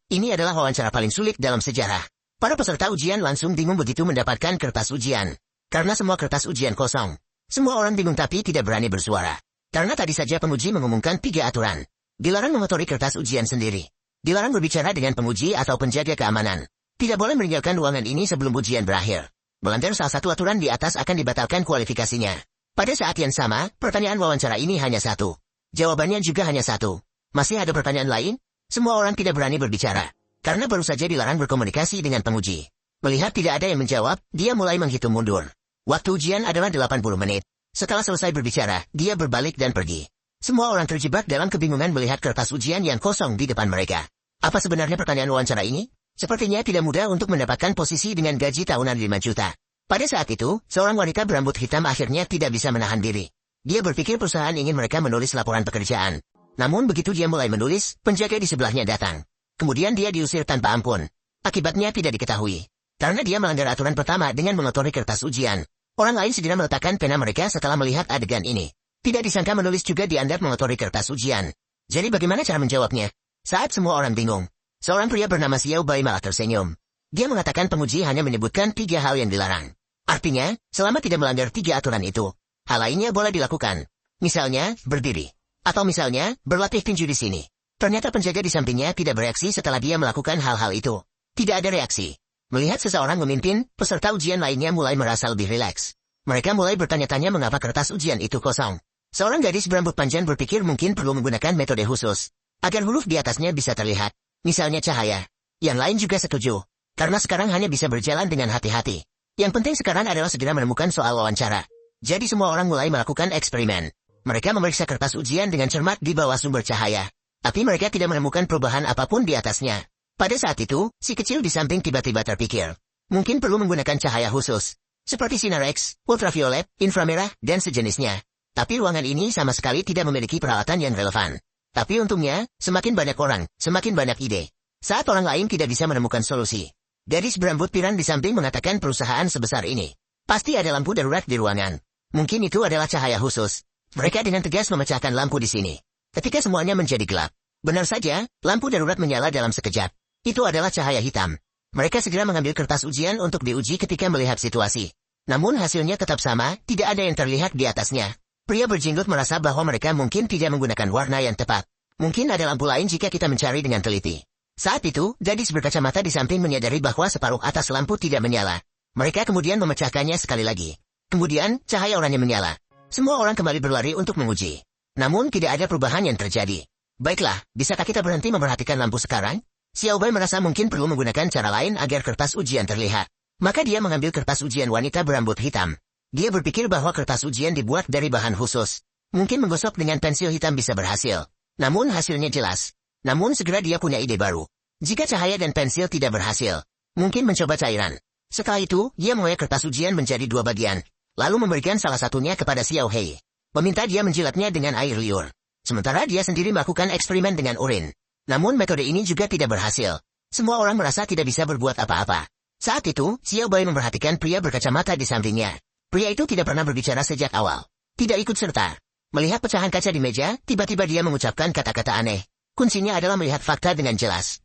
Ini adalah wawancara paling sulit dalam sejarah. Para peserta ujian langsung bingung begitu mendapatkan kertas ujian. Karena semua kertas ujian kosong. Semua orang bingung tapi tidak berani bersuara. Karena tadi saja penguji mengumumkan 3 aturan. Dilarang mengotori kertas ujian sendiri. Dilarang berbicara dengan penguji atau penjaga keamanan. Tidak boleh meninggalkan ruangan ini sebelum ujian berakhir. Melanggar salah satu aturan di atas akan dibatalkan kualifikasinya. Pada saat yang sama, pertanyaan wawancara ini hanya 1. Jawabannya juga hanya 1. Masih ada pertanyaan lain? Semua orang tidak berani berbicara. Karena baru saja dilarang berkomunikasi dengan penguji. Melihat tidak ada yang menjawab, dia mulai menghitung mundur. Waktu ujian adalah 80 menit. Setelah selesai berbicara, dia berbalik dan pergi. Semua orang terjebak dalam kebingungan melihat kertas ujian yang kosong di depan mereka. Apa sebenarnya pertanyaan wawancara ini? Sepertinya tidak mudah untuk mendapatkan posisi dengan gaji tahunan 5 juta. Pada saat itu, seorang wanita berambut hitam akhirnya tidak bisa menahan diri. Dia berpikir perusahaan ingin mereka menulis laporan pekerjaan. Namun begitu dia mulai menulis, penjaga di sebelahnya datang. Kemudian dia diusir tanpa ampun. Akibatnya tidak diketahui. Karena dia melanggar aturan pertama dengan mengotori kertas ujian. Orang lain segera meletakkan pena mereka setelah melihat adegan ini. Tidak disangka menulis juga dianggap mengotori kertas ujian. Jadi bagaimana cara menjawabnya? Saat semua orang bingung, seorang pria bernama Xiao Bai malah tersenyum. Dia mengatakan penguji hanya menyebutkan 3 hal yang dilarang. Artinya, selama tidak melanggar 3 aturan itu, hal lainnya boleh dilakukan. Misalnya, berdiri. Atau misalnya, berlatih tinju di sini. Ternyata penjaga di sampingnya tidak bereaksi setelah dia melakukan hal-hal itu. Tidak ada reaksi. Melihat seseorang memimpin, peserta ujian lainnya mulai merasa lebih rileks. Mereka mulai bertanya-tanya mengapa kertas ujian itu kosong. Seorang gadis berambut panjang berpikir mungkin perlu menggunakan metode khusus, agar huruf di atasnya bisa terlihat. Misalnya cahaya. Yang lain juga setuju. Karena sekarang hanya bisa berjalan dengan hati-hati. Yang penting sekarang adalah segera menemukan soal wawancara. Jadi semua orang mulai melakukan eksperimen. Mereka memeriksa kertas ujian dengan cermat di bawah sumber cahaya. Tapi mereka tidak menemukan perubahan apapun di atasnya. Pada saat itu, si kecil di samping tiba-tiba terpikir. Mungkin perlu menggunakan cahaya khusus. Seperti sinar X, ultraviolet, inframerah, dan sejenisnya. Tapi ruangan ini sama sekali tidak memiliki peralatan yang relevan. Tapi untungnya, semakin banyak orang, semakin banyak ide. Saat orang lain tidak bisa menemukan solusi. Gadis berambut pirang di samping mengatakan perusahaan sebesar ini. Pasti ada lampu darurat di ruangan. Mungkin itu adalah cahaya khusus. Mereka dengan tegas memecahkan lampu di sini. Ketika semuanya menjadi gelap. Benar saja, lampu darurat menyala dalam sekejap. Itu adalah cahaya hitam. Mereka segera mengambil kertas ujian untuk diuji ketika melihat situasi. Namun hasilnya tetap sama, tidak ada yang terlihat di atasnya. Pria berjenggot merasa bahwa mereka mungkin tidak menggunakan warna yang tepat. Mungkin ada lampu lain jika kita mencari dengan teliti. Saat itu, gadis berkacamata di samping menyadari bahwa separuh atas lampu tidak menyala. Mereka kemudian memecahkannya sekali lagi. Kemudian, cahaya oranye menyala. Semua orang kembali berlari untuk menguji. Namun tidak ada perubahan yang terjadi. Baiklah, bisakah kita berhenti memperhatikan lampu sekarang? Xiao Bai merasa mungkin perlu menggunakan cara lain agar kertas ujian terlihat. Maka dia mengambil kertas ujian wanita berambut hitam. Dia berpikir bahwa kertas ujian dibuat dari bahan khusus. Mungkin menggosok dengan pensil hitam bisa berhasil. Namun hasilnya jelas. Namun segera dia punya ide baru. Jika cahaya dan pensil tidak berhasil, mungkin mencoba cairan. Setelah itu, dia mengoyak kertas ujian menjadi 2 bagian. Lalu memberikan salah satunya kepada Xiao Hei. Meminta dia menjilatnya dengan air liur. Sementara dia sendiri melakukan eksperimen dengan urin. Namun metode ini juga tidak berhasil. Semua orang merasa tidak bisa berbuat apa-apa. Saat itu, Xiao Bai memperhatikan pria berkacamata di sampingnya. Pria itu tidak pernah berbicara sejak awal. Tidak ikut serta. Melihat pecahan kaca di meja, tiba-tiba dia mengucapkan kata-kata aneh. Kuncinya adalah melihat fakta dengan jelas.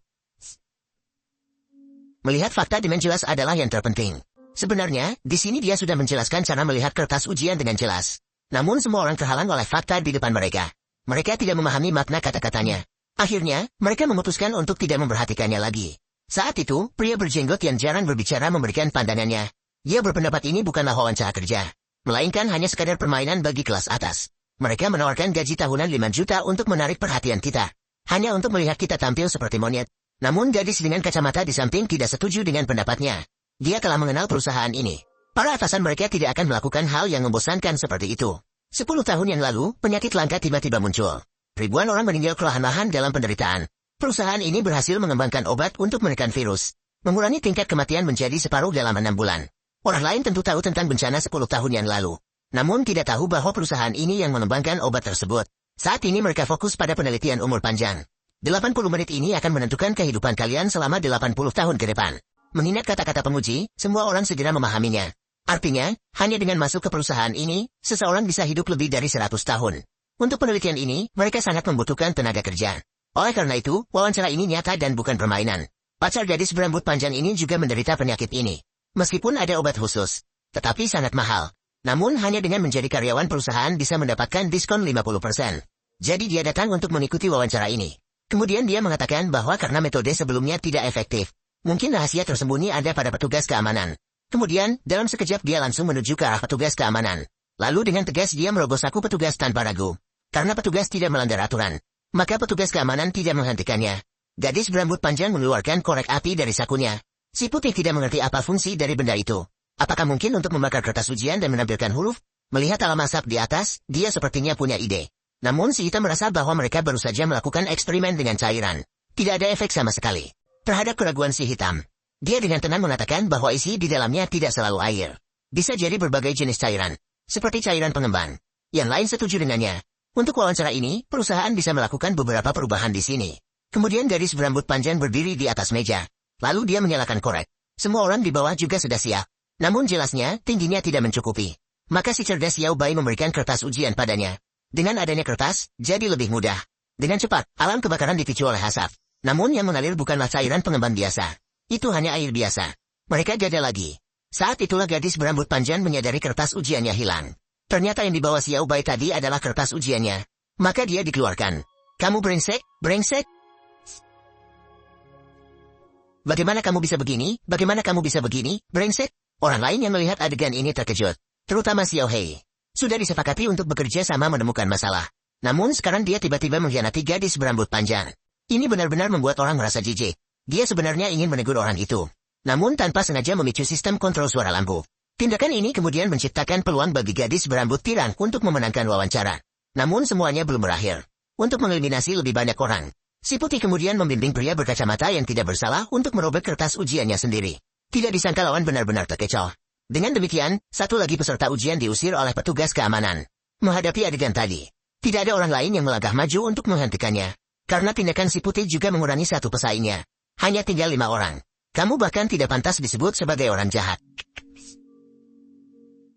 Melihat fakta dengan jelas adalah yang terpenting. Sebenarnya, di sini dia sudah menjelaskan cara melihat kertas ujian dengan jelas. Namun semua orang terhalang oleh fakta di depan mereka. Mereka tidak memahami makna kata-katanya. Akhirnya, mereka memutuskan untuk tidak memperhatikannya lagi. Saat itu, pria berjenggot yang jarang berbicara memberikan pandangannya. Dia berpendapat ini bukanlah wawancara kerja, melainkan hanya sekadar permainan bagi kelas atas. Mereka menawarkan gaji tahunan 5 juta untuk menarik perhatian kita. Hanya untuk melihat kita tampil seperti monyet. Namun gadis dengan kacamata di samping tidak setuju dengan pendapatnya. Dia telah mengenal perusahaan ini. Para atasan mereka tidak akan melakukan hal yang membosankan seperti itu. 10 tahun yang lalu, penyakit langka tiba-tiba muncul. Ribuan orang meninggal perlahan-lahan dalam penderitaan. Perusahaan ini berhasil mengembangkan obat untuk menekan virus. Mengurangi tingkat kematian menjadi separuh dalam 6 bulan. Orang lain tentu tahu tentang bencana 10 tahun yang lalu. Namun tidak tahu bahwa perusahaan ini yang mengembangkan obat tersebut. Saat ini mereka fokus pada penelitian umur panjang. 80 menit ini akan menentukan kehidupan kalian selama 80 tahun ke depan. Mengingat kata-kata penguji, semua orang segera memahaminya. Artinya, hanya dengan masuk ke perusahaan ini, seseorang bisa hidup lebih dari 100 tahun. Untuk penelitian ini, mereka sangat membutuhkan tenaga kerja. Oleh karena itu, wawancara ini nyata dan bukan permainan. Pacar gadis berambut panjang ini juga menderita penyakit ini. Meskipun ada obat khusus, tetapi sangat mahal. Namun hanya dengan menjadi karyawan perusahaan bisa mendapatkan diskon 50%. Jadi dia datang untuk mengikuti wawancara ini. Kemudian dia mengatakan bahwa karena metode sebelumnya tidak efektif, mungkin rahasia tersembunyi ada pada petugas keamanan. Kemudian, dalam sekejap dia langsung menuju ke arah petugas keamanan. Lalu dengan tegas dia merogoh saku petugas tanpa ragu. Karena petugas tidak melanggar aturan, maka petugas keamanan tidak menghentikannya. Gadis berambut panjang mengeluarkan korek api dari sakunya. Si putih tidak mengerti apa fungsi dari benda itu. Apakah mungkin untuk membakar kertas ujian dan menampilkan huruf? Melihat alam asap di atas, dia sepertinya punya ide. Namun si hitam merasa bahwa mereka baru saja melakukan eksperimen dengan cairan. Tidak ada efek sama sekali. Terhadap keraguan si hitam, dia dengan tenang mengatakan bahwa isi di dalamnya tidak selalu air. Bisa jadi berbagai jenis cairan, seperti cairan pengembang. Yang lain setuju dengannya. Untuk wawancara ini, perusahaan bisa melakukan beberapa perubahan di sini. Kemudian gadis berambut panjang berdiri di atas meja. Lalu dia menyalakan korek. Semua orang di bawah juga sudah siap. Namun jelasnya, tingginya tidak mencukupi. Maka si cerdas Xiao Bai memberikan kertas ujian padanya. Dengan adanya kertas, jadi lebih mudah. Dengan cepat, alam kebakaran dipicu oleh asap. Namun yang mengalir bukanlah cairan pengembang biasa. Itu hanya air biasa. Mereka gagal lagi. Saat itulah gadis berambut panjang menyadari kertas ujiannya hilang. Ternyata yang dibawa Xiao Bai tadi adalah kertas ujiannya. Maka dia dikeluarkan. Kamu brengsek, brengsek. Bagaimana kamu bisa begini? Bagaimana kamu bisa begini, brengsek? Orang lain yang melihat adegan ini terkejut. Terutama Xiao Hei. Sudah disepakati untuk bekerja sama menemukan masalah. Namun sekarang dia tiba-tiba mengkhianati gadis berambut panjang. Ini benar-benar membuat orang merasa jijik. Dia sebenarnya ingin menegur orang itu. Namun tanpa sengaja memicu sistem kontrol suara lampu. Tindakan ini kemudian menciptakan peluang bagi gadis berambut pirang untuk memenangkan wawancara. Namun semuanya belum berakhir. Untuk mengeliminasi lebih banyak orang, si putih kemudian membimbing pria berkacamata yang tidak bersalah untuk merobek kertas ujiannya sendiri. Tidak disangka lawan benar-benar terkecoh. Dengan demikian, satu lagi peserta ujian diusir oleh petugas keamanan. Menghadapi adegan tadi, tidak ada orang lain yang melangkah maju untuk menghentikannya. Karena tindakan si putih juga mengurangi satu pesaingnya. Hanya tinggal 5 orang. Kamu bahkan tidak pantas disebut sebagai orang jahat.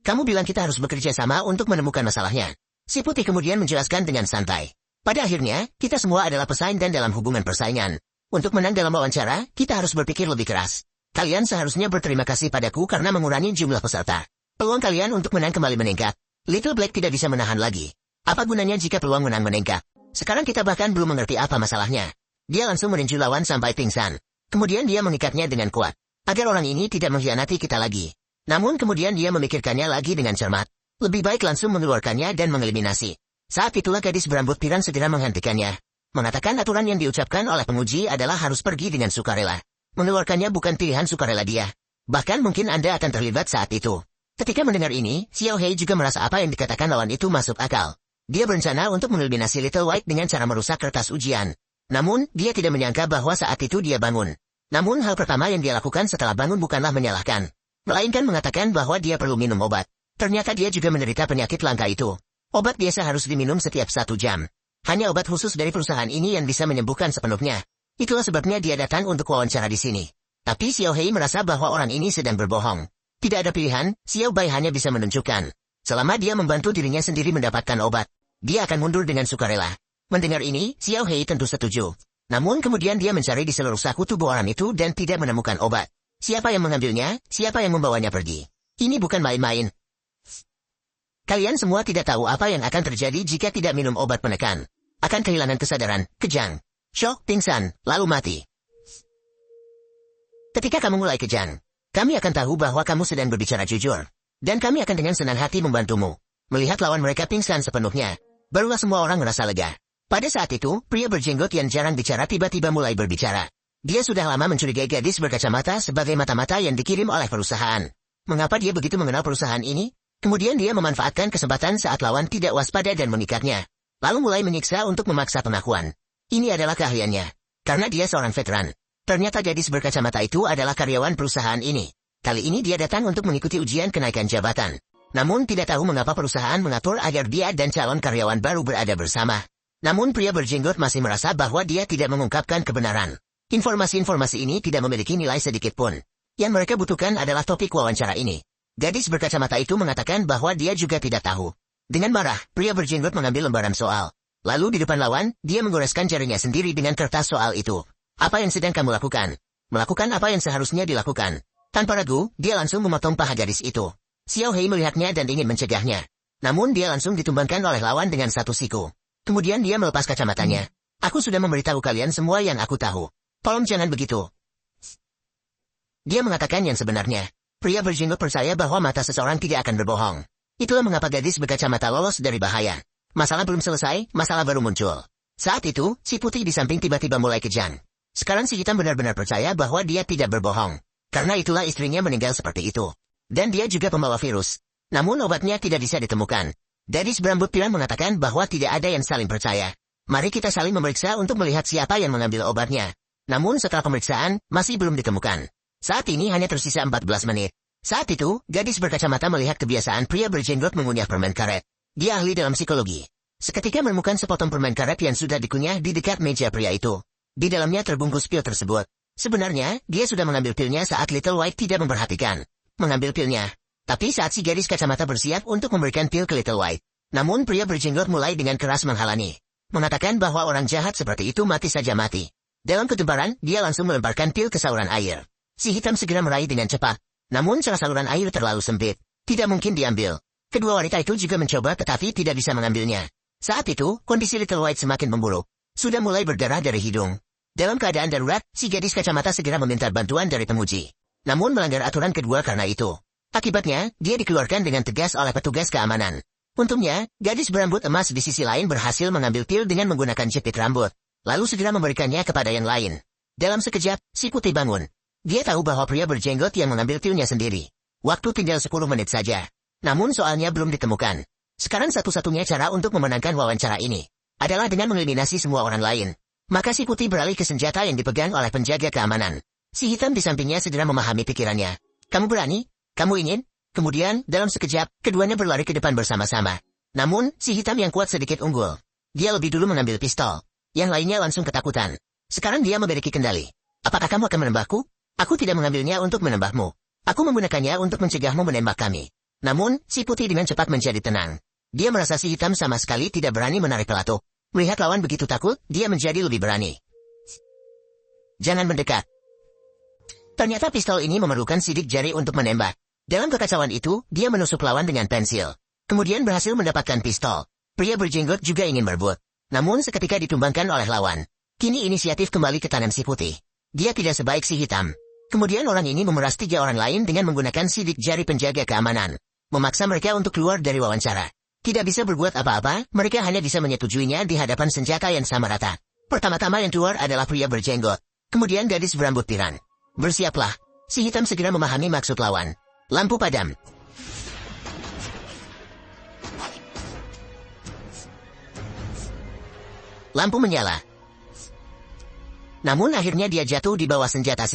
Kamu bilang kita harus bekerja sama untuk menemukan masalahnya. Si putih kemudian menjelaskan dengan santai. Pada akhirnya, kita semua adalah pesaing dan dalam hubungan persaingan. Untuk menang dalam wawancara, kita harus berpikir lebih keras. Kalian seharusnya berterima kasih padaku karena mengurangi jumlah peserta. Peluang kalian untuk menang kembali meningkat. Little Black tidak bisa menahan lagi. Apa gunanya jika peluang menang meningkat? Sekarang kita bahkan belum mengerti apa masalahnya. Dia langsung meninju lawan sampai pingsan. Kemudian dia mengikatnya dengan kuat. Agar orang ini tidak mengkhianati kita lagi. Namun kemudian dia memikirkannya lagi dengan cermat. Lebih baik langsung mengeluarkannya dan mengeliminasi. Saat itulah gadis berambut pirang segera menghentikannya. Mengatakan aturan yang diucapkan oleh penguji adalah harus pergi dengan sukarela. Mengeluarkannya bukan pilihan sukarela dia. Bahkan mungkin Anda akan terlibat saat itu. Ketika mendengar ini, Xiao Hei juga merasa apa yang dikatakan lawan itu masuk akal. Dia berencana untuk mengeliminasi Little White dengan cara merusak kertas ujian. Namun, dia tidak menyangka bahwa saat itu dia bangun. Namun hal pertama yang dia lakukan setelah bangun bukanlah menyalahkan. Melainkan mengatakan bahwa dia perlu minum obat. Ternyata dia juga menderita penyakit langka itu. Obat biasa harus diminum setiap 1 jam. Hanya obat khusus dari perusahaan ini yang bisa menyembuhkan sepenuhnya. Itulah sebabnya dia datang untuk wawancara di sini. Tapi Xiao Hei merasa bahwa orang ini sedang berbohong. Tidak ada pilihan, Xiao Bai hanya bisa menunjukkan. Selama dia membantu dirinya sendiri mendapatkan obat, dia akan mundur dengan sukarela. Mendengar ini, Xiao Hei tentu setuju. Namun kemudian dia mencari di seluruh saku tubuh orang itu dan tidak menemukan obat. Siapa yang mengambilnya? Siapa yang membawanya pergi? Ini bukan main-main. Kalian semua tidak tahu apa yang akan terjadi jika tidak minum obat penekan. Akan kehilangan kesadaran, kejang, syok, pingsan, lalu mati. Ketika kamu mulai kejang, kami akan tahu bahwa kamu sedang berbicara jujur. Dan kami akan dengan senang hati membantumu. Melihat lawan mereka pingsan sepenuhnya, barulah semua orang merasa lega. Pada saat itu, pria berjenggot yang jarang bicara tiba-tiba mulai berbicara. Dia sudah lama mencurigai gadis berkacamata sebagai mata-mata yang dikirim oleh perusahaan. Mengapa dia begitu mengenal perusahaan ini? Kemudian dia memanfaatkan kesempatan saat lawan tidak waspada dan mengikatnya. Lalu mulai menyiksa untuk memaksa pengakuan. Ini adalah keahliannya. Karena dia seorang veteran. Ternyata gadis berkacamata itu adalah karyawan perusahaan ini. Kali ini dia datang untuk mengikuti ujian kenaikan jabatan. Namun tidak tahu mengapa perusahaan mengatur agar dia dan calon karyawan baru berada bersama. Namun pria berjenggot masih merasa bahwa dia tidak mengungkapkan kebenaran. Informasi-informasi ini tidak memiliki nilai sedikit pun. Yang mereka butuhkan adalah topik wawancara ini. Gadis berkacamata itu mengatakan bahwa dia juga tidak tahu. Dengan marah, pria berjenggot mengambil lembaran soal. Lalu di depan lawan, dia menggoreskan jarinya sendiri dengan kertas soal itu. Apa yang sedang kamu lakukan? Melakukan apa yang seharusnya dilakukan. Tanpa ragu, dia langsung memotong paha gadis itu. Xiao Hei melihatnya dan ingin mencegahnya. Namun dia langsung ditumbangkan oleh lawan dengan satu siku. Kemudian dia melepas kacamatanya. Aku sudah memberitahu kalian semua yang aku tahu. Tolong jangan begitu. Dia mengatakan yang sebenarnya. Pria berjenggot percaya bahwa mata seseorang tidak akan berbohong. Itulah mengapa gadis berkacamata lolos dari bahaya. Masalah belum selesai, masalah baru muncul. Saat itu, si putih di samping tiba-tiba mulai kejang. Sekarang si hitam benar-benar percaya bahwa dia tidak berbohong. Karena itulah istrinya meninggal seperti itu. Dan dia juga pembawa virus. Namun obatnya tidak bisa ditemukan. Gadis berambut pirang mengatakan bahwa tidak ada yang saling percaya. Mari kita saling memeriksa untuk melihat siapa yang mengambil obatnya. Namun setelah pemeriksaan, masih belum ditemukan. Saat ini hanya tersisa 14 menit. Saat itu, gadis berkacamata melihat kebiasaan pria berjenggot mengunyah permen karet. Dia ahli dalam psikologi. Seketika menemukan sepotong permen karet yang sudah dikunyah di dekat meja pria itu. Di dalamnya terbungkus pil tersebut. Sebenarnya, dia sudah mengambil pilnya saat Little White tidak memperhatikan. Mengambil pilnya. Tapi saat si gadis kacamata bersiap untuk memberikan pil ke Little White. Namun pria berjenggot mulai dengan keras menghalangi. Mengatakan bahwa orang jahat seperti itu mati saja mati. Dalam ketebaran, dia langsung melemparkan pil ke saluran air. Si hitam segera meraih dengan cepat. Namun celah saluran air terlalu sempit. Tidak mungkin diambil. Kedua wanita itu juga mencoba tetapi tidak bisa mengambilnya. Saat itu, kondisi Little White semakin memburuk. Sudah mulai berdarah dari hidung. Dalam keadaan darurat, si gadis kacamata segera meminta bantuan dari penguji. Namun melanggar aturan kedua karena itu. Akibatnya, dia dikeluarkan dengan tegas oleh petugas keamanan. Untungnya, gadis berambut emas di sisi lain berhasil mengambil pil dengan menggunakan jepit rambut. Lalu segera memberikannya kepada yang lain. Dalam sekejap, si putih bangun. Dia tahu bahwa pria berjenggot yang mengambil pilnya sendiri. Waktu tinggal 10 menit saja. Namun soalnya belum ditemukan. Sekarang satu-satunya cara untuk memenangkan wawancara ini adalah dengan mengeliminasi semua orang lain. Maka si putih beralih ke senjata yang dipegang oleh penjaga keamanan. Si hitam di sampingnya segera memahami pikirannya. Kamu berani? Kamu ingin? Kemudian, dalam sekejap, keduanya berlari ke depan bersama-sama. Namun, si hitam yang kuat sedikit unggul. Dia lebih dulu mengambil pistol. Yang lainnya langsung ketakutan. Sekarang dia memiliki kendali. Apakah kamu akan menembakku? Aku tidak mengambilnya untuk menembakmu. Aku menggunakannya untuk mencegahmu menembak kami. Namun, si putih dengan cepat menjadi tenang. Dia merasa si hitam sama sekali tidak berani menarik pelatuk. Melihat lawan begitu takut, dia menjadi lebih berani. Jangan mendekat. Ternyata pistol ini memerlukan sidik jari untuk menembak. Dalam kekacauan itu, dia menusuk lawan dengan pensil. Kemudian berhasil mendapatkan pistol. Pria berjenggot juga ingin merebut. Namun seketika ditumbangkan oleh lawan. Kini inisiatif kembali ke tangan si putih. Dia tidak sebaik si hitam. Kemudian orang ini memeras 3 orang lain dengan menggunakan sidik jari penjaga keamanan. Memaksa mereka untuk keluar dari wawancara. Tidak bisa berbuat apa-apa, mereka hanya bisa menyetujuinya di hadapan senjata yang sama rata. Pertama-tama yang keluar adalah pria berjenggot. Kemudian gadis berambut pirang. Bersiaplah. Si hitam segera memahami maksud lawan. Lampu padam. Lampu menyala. Namun akhirnya dia jatuh di bawah senjata si